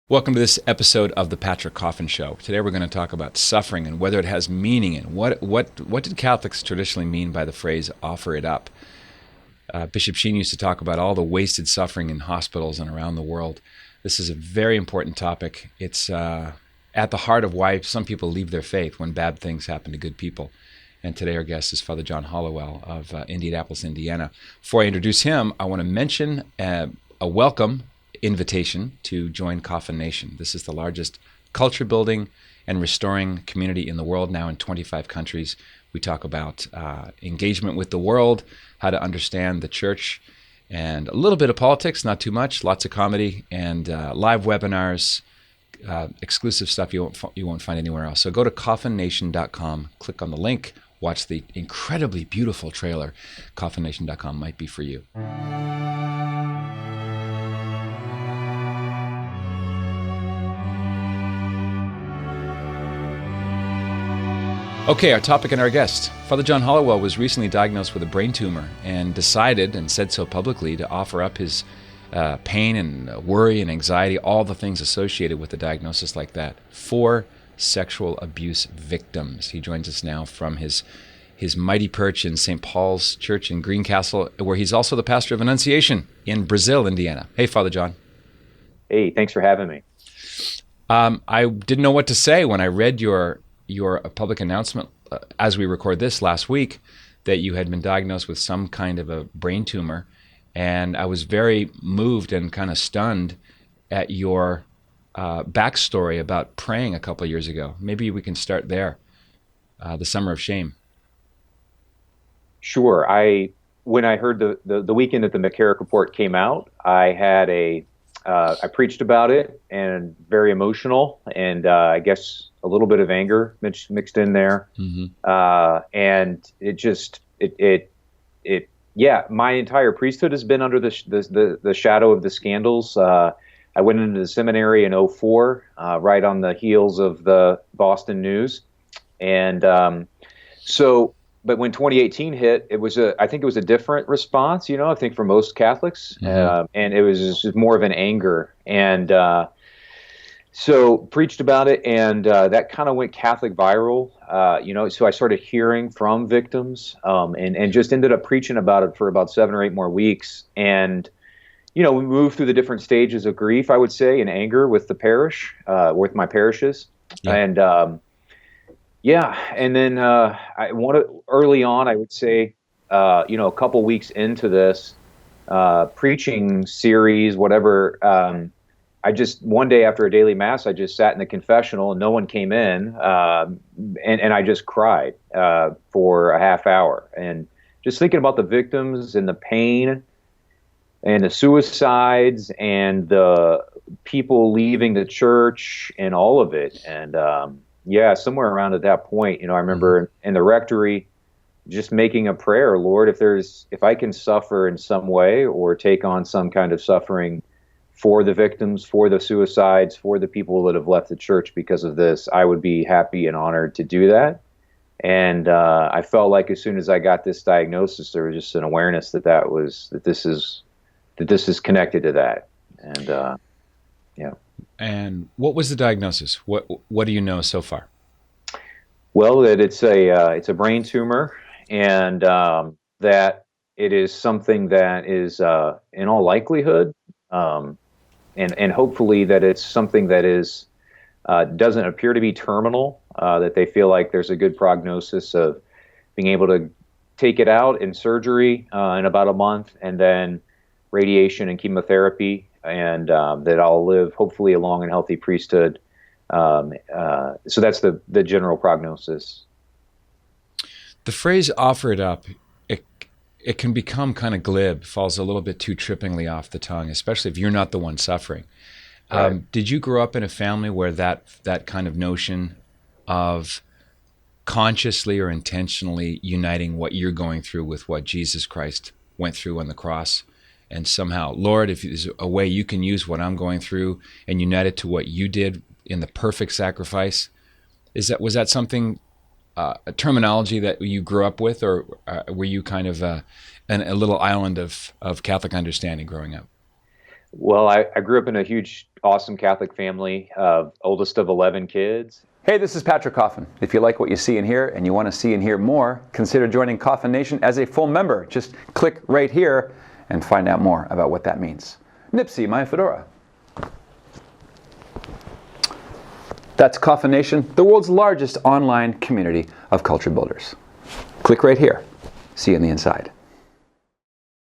Welcome to this episode of the Patrick Coffin Show. Today we're going to talk about suffering and whether it has meaning and what did Catholics traditionally mean by the phrase "offer it up." Bishop Sheen used to talk about all the wasted suffering in hospitals and around the world. This is a very important topic. It's at the heart of why some people leave their faith when bad things happen to good people. And today our guest is Father John Hollowell of Indianapolis, Indiana. Before I introduce him, I want to mention a welcome invitation to join Coffin Nation. This is the largest culture building and restoring community in the world, now in 25 countries. We talk about engagement with the world, how to understand the church, and a little bit of politics, not too much, lots of comedy, and live webinars, exclusive stuff you won't find anywhere else. So go to coffinnation.com, click on the link, watch the incredibly beautiful trailer. Coffinnation.com might be for you. Okay, our topic and our guest. Father John Hollowell was recently diagnosed with a brain tumor and decided, and said so publicly, to offer up his pain and worry and anxiety, all the things associated with a diagnosis like that, for sexual abuse victims. He joins us now from his mighty perch in St. Paul's Church in Greencastle, where he's also the pastor of Annunciation in Brazil, Indiana. Hey, Father John. Hey, thanks for having me. I didn't know what to say when I read your public announcement as we record this last week that you had been diagnosed with some kind of a brain tumor, and I was very moved and kind of stunned at your backstory about praying a couple of years ago. Maybe we can start there. The Summer of Shame. Sure. When I heard the weekend that the McCarrick report came out, I preached about it, and very emotional, and I guess a little bit of anger mixed in there. Mm-hmm. And my entire priesthood has been under the shadow of the scandals. I went into the seminary in 2004, right on the heels of the Boston news. And but when 2018 hit, I think it was a different response, I think for most Catholics. Mm-hmm. And it was just more of an anger. And so preached about it, and that kind of went Catholic viral, so I started hearing from victims, and just ended up preaching about it for about 7 or 8 more weeks. And, we moved through the different stages of grief, I would say, and anger with the parish, with my parishes. Yeah. And, and then early on, I would say, a couple weeks into this preaching series, whatever, I just, one day after a daily mass, I just sat in the confessional and no one came in, and I just cried for a half hour, and just thinking about the victims and the pain and the suicides and the people leaving the church and all of it. And somewhere around at that point, I remember in the rectory just making a prayer, Lord, if I can suffer in some way or take on some kind of suffering for the victims, for the suicides, for the people that have left the church because of this, I would be happy and honored to do that. And I felt like as soon as I got this diagnosis, there was just an awareness that this is connected to that. And And what was the diagnosis? What do you know so far? Well, that it's a brain tumor, and that it is something that is in all likelihood. And hopefully that it's something that is doesn't appear to be terminal, that they feel like there's a good prognosis of being able to take it out in surgery in about a month, and then radiation and chemotherapy, and that I'll live hopefully a long and healthy priesthood. So that's the general prognosis. The phrase "offer it up," it can become kind of glib, falls a little bit too trippingly off the tongue, especially if you're not the one suffering. Right. Did you grow up in a family where that kind of notion of consciously or intentionally uniting what you're going through with what Jesus Christ went through on the cross, and somehow, Lord, if there's a way you can use what I'm going through and unite it to what you did in the perfect sacrifice, was that something, a terminology that you grew up with, or were you kind of a little island of Catholic understanding growing up? Well, I grew up in a huge, awesome Catholic family, oldest of 11 kids. Hey, this is Patrick Coffin. If you like what you see and hear and you want to see and hear more, consider joining Coffin Nation as a full member. Just click right here and find out more about what that means. Nipsey, my fedora. That's Coffin Nation, the world's largest online community of culture builders. Click right here. See you on the inside.